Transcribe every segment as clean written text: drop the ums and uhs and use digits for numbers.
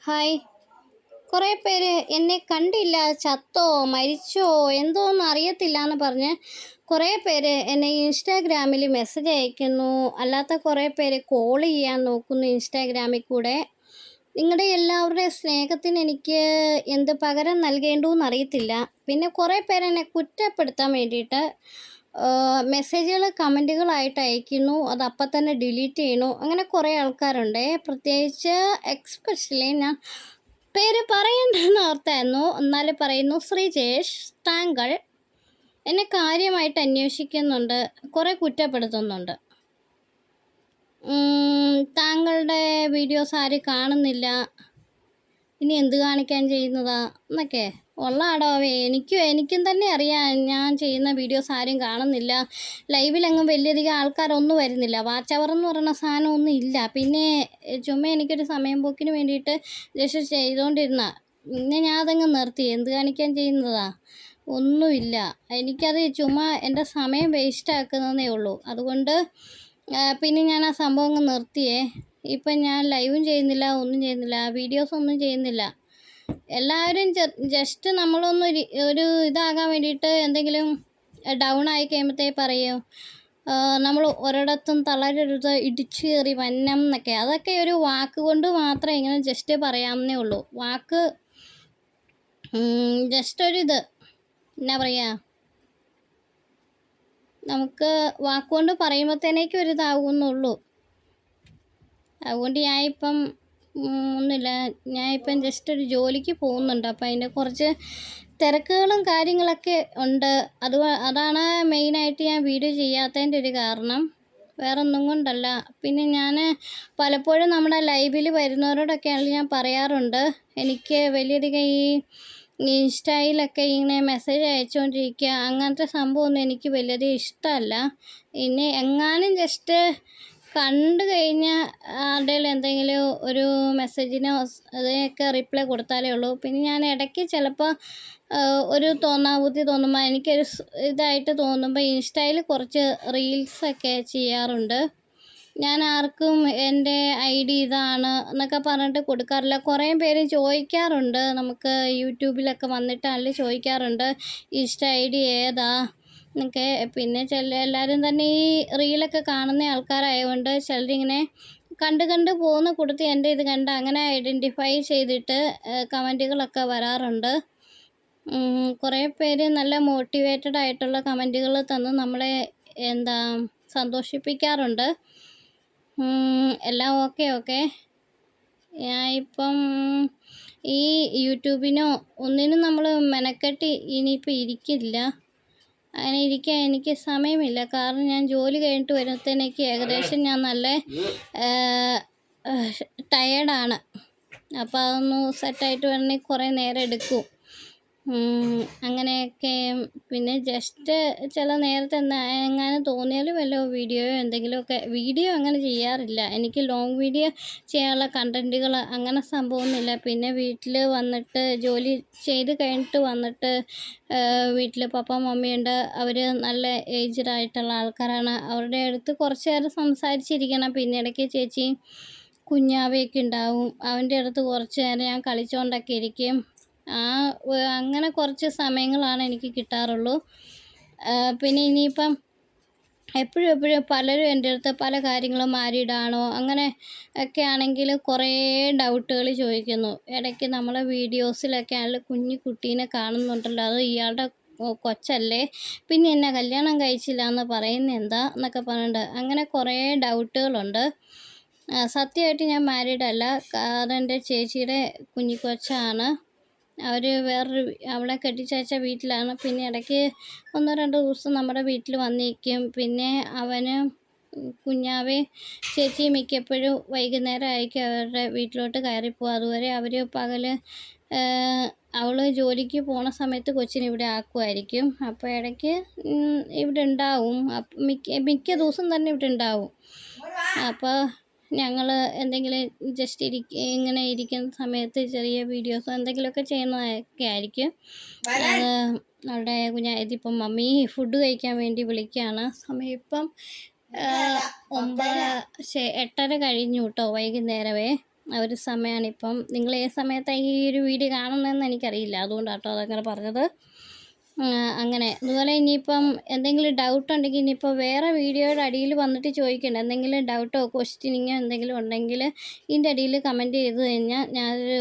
Hi. കുറേ പേര് എന്നെ കണ്ടില്ല, ചത്തോ മരിച്ചോ എന്തോന്നും അറിയത്തില്ല എന്ന് പറഞ്ഞ് കുറേ പേര് എന്നെ ഇൻസ്റ്റാഗ്രാമിൽ മെസ്സേജ് അയക്കുന്നു. അല്ലാത്ത കുറേ പേര് കോൾ ചെയ്യാൻ നോക്കുന്നു ഇൻസ്റ്റാഗ്രാമിൽ കൂടെ. നിങ്ങളുടെ എല്ലാവരുടെയും സ്നേഹത്തിന് എനിക്ക് എന്ത് പകരം നൽകേണ്ടതെന്ന് അറിയത്തില്ല. പിന്നെ കുറേ പേരെന്നെ കുറ്റപ്പെടുത്താൻ വേണ്ടിയിട്ട് മെസ്സേജുകൾ കമൻറ്റുകളായിട്ട് അയക്കുന്നു. അത് അപ്പം തന്നെ ഡിലീറ്റ് ചെയ്യണു. അങ്ങനെ കുറേ ആൾക്കാരുണ്ട്. പ്രത്യേകിച്ച് എക്സ്പെഷ്യലി ഞാൻ പേര് പറയണ്ടെന്ന് ഓർത്തായിരുന്നു, എന്നാലും പറയുന്നു. ശ്രീജേഷ്, താങ്കൾ എന്നെ കാര്യമായിട്ട് അന്വേഷിക്കുന്നുണ്ട്, കുറേ കുറ്റപ്പെടുത്തുന്നുണ്ട്. താങ്കളുടെ വീഡിയോസ് ആരും കാണുന്നില്ല, ഇനി എന്ത് കാണിക്കാൻ ചെയ്യുന്നതാ എന്നൊക്കെ ഉള്ളാടോവേ. എനിക്കും തന്നെ അറിയാം, ഞാൻ ചെയ്യുന്ന വീഡിയോസ് ആരും കാണുന്നില്ല. ലൈവിലെങ്ങും വലിയധികം ആൾക്കാരൊന്നും വരുന്നില്ല. വാച്ച് അവർ എന്ന് പറയുന്ന സാധനമൊന്നും ഇല്ല. പിന്നെ ചുമ്മാ എനിക്കൊരു സമയം പോക്കിന് വേണ്ടിയിട്ട് ജസ്റ്റ് ചെയ്തുകൊണ്ടിരുന്ന, പിന്നെ ഞാൻ അതങ്ങ് നിർത്തി. എന്ത് കാണിക്കാൻ ചെയ്യുന്നതാ, ഒന്നുമില്ല. എനിക്കത് ചുമ്മാ എൻ്റെ സമയം വേസ്റ്റ് ആക്കുന്നതേ ഉള്ളൂ. അതുകൊണ്ട് പിന്നെ ഞാൻ ആ സംഭവം അങ്ങ് നിർത്തിയേ. ഇപ്പം ഞാൻ ലൈവും ചെയ്യുന്നില്ല, ഒന്നും ചെയ്യുന്നില്ല, വീഡിയോസൊന്നും ചെയ്യുന്നില്ല. എല്ലാവരും ജസ്റ്റ് നമ്മളൊന്ന് ഒരു ഇതാകാൻ വേണ്ടിയിട്ട് എന്തെങ്കിലും ഡൗൺ ആയി കഴിയുമ്പോഴത്തേക്ക് പറയും നമ്മൾ ഒരിടത്തും തളരരുത്, ഇടിച്ചു കയറി വന്നം എന്നൊക്കെ. അതൊക്കെ ഒരു വാക്ക് കൊണ്ട് മാത്രമേ ഇങ്ങനെ ജസ്റ്റ് പറയാമെന്നേ ഉള്ളൂ. വാക്ക് ജസ്റ്റ് ഒരിത് എന്നാ പറയുക, നമുക്ക് വാക്കുകൊണ്ട് പറയുമ്പോഴത്തേനേക്കും ഒരിതാകുന്നുള്ളൂ. അതുകൊണ്ട് ഞാനിപ്പം ഒന്നുമില്ല, ഞാനിപ്പം ജസ്റ്റ് ഒരു ജോലിക്ക് പോകുന്നുണ്ട്. അപ്പം അതിൻ്റെ കുറച്ച് തിരക്കുകളും കാര്യങ്ങളൊക്കെ ഉണ്ട്. അതാണ് മെയിനായിട്ട് ഞാൻ വീഡിയോ ചെയ്യാത്തതിൻ്റെ ഒരു കാരണം, വേറൊന്നും കൊണ്ടല്ല. പിന്നെ ഞാൻ പലപ്പോഴും നമ്മുടെ ലൈവിൽ വരുന്നവരോടൊക്കെയാണെങ്കിൽ ഞാൻ പറയാറുണ്ട്, എനിക്ക് വലിയധികം ഈ ഇൻസ്റ്റയിലൊക്കെ ഇങ്ങനെ മെസ്സേജ് അയച്ചുകൊണ്ടിരിക്കുക അങ്ങനത്തെ സംഭവമൊന്നും എനിക്ക് വലിയധികം ഇഷ്ടമല്ല. ഇനി എങ്ങാനും ജസ്റ്റ് കണ്ടു കഴിഞ്ഞാൽ ആരുടെയും എന്തെങ്കിലും ഒരു മെസ്സേജിനോ അതിനൊക്കെ റിപ്ലൈ കൊടുത്താലേ ഉള്ളൂ. പിന്നെ ഞാൻ ഇടയ്ക്ക് ചിലപ്പോൾ ഒരു തോന്നാബുദ്ധി തോന്നുമ്പോൾ, എനിക്കൊരു ഇതായിട്ട് തോന്നുമ്പോൾ ഇൻസ്റ്റയിൽ കുറച്ച് റീൽസൊക്കെ ചെയ്യാറുണ്ട്. ഞാൻ ആർക്കും എൻ്റെ ID ഇതാണ് എന്നൊക്കെ പറഞ്ഞിട്ട് കൊടുക്കാറില്ല. കുറേ പേര് ചോദിക്കാറുണ്ട്, നമുക്ക് യൂട്യൂബിലൊക്കെ വന്നിട്ടാണെങ്കിൽ ചോദിക്കാറുണ്ട് ഇൻസ്റ്റ ID ഏതാ എന്നൊക്കെ. പിന്നെ എല്ലാവരും തന്നെ ഈ റീലൊക്കെ കാണുന്ന ആൾക്കാരായതുകൊണ്ട് ചിലരിങ്ങനെ കണ്ട് പോകുന്ന കൂട്ടത്തിൽ എൻ്റെ ഇത് കണ്ട് അങ്ങനെ ഐഡൻറ്റിഫൈ ചെയ്തിട്ട് കമൻറ്റുകളൊക്കെ വരാറുണ്ട്. കുറേ പേര് നല്ല മോട്ടിവേറ്റഡ് ആയിട്ടുള്ള കമൻറ്റുകൾ തന്ന് നമ്മളെ സന്തോഷിപ്പിക്കാറുണ്ട്. എല്ലാം ഓക്കെ. ഞാനിപ്പം ഈ യൂട്യൂബിനോ ഒന്നിനും നമ്മൾ മെനക്കെട്ടി ഇനിയിപ്പോൾ ഇരിക്കില്ല. അങ്ങനെ ഇരിക്കാൻ എനിക്ക് സമയമില്ല. കാരണം ഞാൻ ജോലി കഴിഞ്ഞിട്ട് വരുമ്പോഴത്തേക്ക് ഏകദേശം ഞാൻ നല്ല ടയേർഡാണ്. അപ്പോൾ അതൊന്ന് സെറ്റായിട്ട് വരണമെങ്കിൽ കുറേ നേരം എടുക്കും. അങ്ങനെയൊക്കെ. പിന്നെ ജസ്റ്റ് ചില നേരത്തെ എങ്ങാനും തോന്നിയാലും വല്ല വീഡിയോയോ എന്തെങ്കിലുമൊക്കെ. വീഡിയോ അങ്ങനെ ചെയ്യാറില്ല, എനിക്ക് ലോങ് വീഡിയോ ചെയ്യാനുള്ള കണ്ടൻറ്റുകൾ അങ്ങനെ സംഭവമൊന്നുമില്ല. പിന്നെ വീട്ടിൽ വന്നിട്ട് ജോലി ചെയ്ത് കഴിഞ്ഞിട്ട് വന്നിട്ട് വീട്ടിൽ പപ്പ മമ്മിയുണ്ട്. അവർ നല്ല ഏജ്ഡ് ആയിട്ടുള്ള ആൾക്കാരാണ്. അവരുടെ അടുത്ത് കുറച്ച് നേരം സംസാരിച്ചിരിക്കണം. പിന്നെ ഇടയ്ക്ക് ചേച്ചിയും കുഞ്ഞാവയൊക്കെ ഉണ്ടാവും, അവൻ്റെ അടുത്ത് കുറച്ച് നേരം ഞാൻ കളിച്ചുകൊണ്ടൊക്കെ ഇരിക്കും. അങ്ങനെ കുറച്ച് സമയങ്ങളാണ് എനിക്ക് കിട്ടാറുള്ളൂ. പിന്നെ ഇനിയിപ്പം എപ്പോഴും പലരും എൻ്റെ അടുത്ത് പല കാര്യങ്ങളും മാരീഡാണോ അങ്ങനെ ഒക്കെ ആണെങ്കിൽ കുറേ ഡൗട്ടുകൾ ചോദിക്കുന്നു. ഇടയ്ക്ക് നമ്മളെ വീഡിയോസിലൊക്കെ ആണെങ്കിൽ കുഞ്ഞു കുട്ടീനെ കാണുന്നുണ്ടല്ലോ, അത് ഇയാളുടെ കൊച്ചല്ലേ, പിന്നെ എന്നെ കല്യാണം കഴിച്ചില്ല എന്ന് പറയുന്നത് എന്താ എന്നൊക്കെ പറഞ്ഞിട്ട് അങ്ങനെ കുറേ ഡൗട്ടുകളുണ്ട്. സത്യമായിട്ട് ഞാൻ മാരീഡല്ല, കാരണം എൻ്റെ ചേച്ചിയുടെ കുഞ്ഞിക്കൊച്ചാണ്. അവർ അവളെ കെട്ടിച്ചയച്ച വീട്ടിലാണ്. പിന്നെ ഇടയ്ക്ക് 1-2 ദിവസം നമ്മുടെ വീട്ടിൽ വന്നിരിക്കും. പിന്നെ അവന് കുഞ്ഞാവേ ചേച്ചി മിക്കപ്പോഴും വൈകുന്നേരം ആയിരിക്കും അവരുടെ വീട്ടിലോട്ട് കയറിപ്പോവുക. അതുവരെ അവർ പകൽ അവൾ ജോലിക്ക് പോണ സമയത്ത് കൊച്ചിനെ ഇവിടെ ആക്കുമായിരിക്കും. അപ്പോൾ ഇടയ്ക്ക് ഇവിടെ ഉണ്ടാവും, മിക്ക ദിവസം തന്നെ ഇവിടെ ഉണ്ടാവും. അപ്പോൾ ഞങ്ങൾ എന്തെങ്കിലും ജസ്റ്റ് ഇങ്ങനെ ഇരിക്കുന്ന സമയത്ത് ചെറിയ വീഡിയോസോ എന്തെങ്കിലുമൊക്കെ ചെയ്യുന്നതൊക്കെ ആയിരിക്കും. അത് അവളുടെ ഇതിപ്പം മമ്മി ഫുഡ് കഴിക്കാൻ വേണ്ടി വിളിക്കുകയാണ്. സമയം ഇപ്പം 8:30 കഴിഞ്ഞു കേട്ടോ, വൈകുന്നേരമേ. ആ ഒരു സമയമാണിപ്പം. നിങ്ങൾ ഏത് സമയത്താണ് ഈ ഒരു വീഡിയോ കാണുന്നതെന്ന് എനിക്കറിയില്ല, അതുകൊണ്ടാട്ടോ അതങ്ങനെ പറഞ്ഞത്. അങ്ങനെ അതുപോലെ ഇനിയിപ്പം എന്തെങ്കിലും ഡൗട്ട് ഉണ്ടെങ്കിൽ ഇനിയിപ്പോൾ വേറെ വീഡിയോയുടെ അടിയിൽ വന്നിട്ട് ചോദിക്കണ്ട. എന്തെങ്കിലും ഡൗട്ടോ ക്വസ്റ്റ്യനിങ്ങോ എന്തെങ്കിലും ഉണ്ടെങ്കിൽ ഇതിൻ്റെ അടിയിൽ കമൻറ്റ് ചെയ്ത് കഴിഞ്ഞാൽ ഞാനൊരു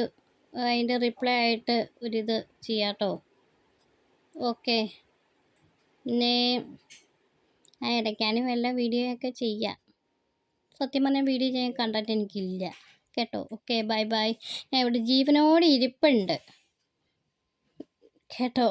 അതിൻ്റെ റിപ്ലൈ ആയിട്ട് ഒരിത് ചെയ്യാം കേട്ടോ. ഓക്കെ. പിന്നെ ഇടയ്ക്കാനും വല്ല വീഡിയോ ഒക്കെ ചെയ്യാം. സത്യം പറഞ്ഞാൽ വീഡിയോ ചെയ്യാൻ കണ്ടിട്ട് എനിക്കില്ല കേട്ടോ. Okay, bye bye. ഞാൻ ഇവിടെ ജീവനോടെ ഇരിപ്പുണ്ട് കേട്ടോ.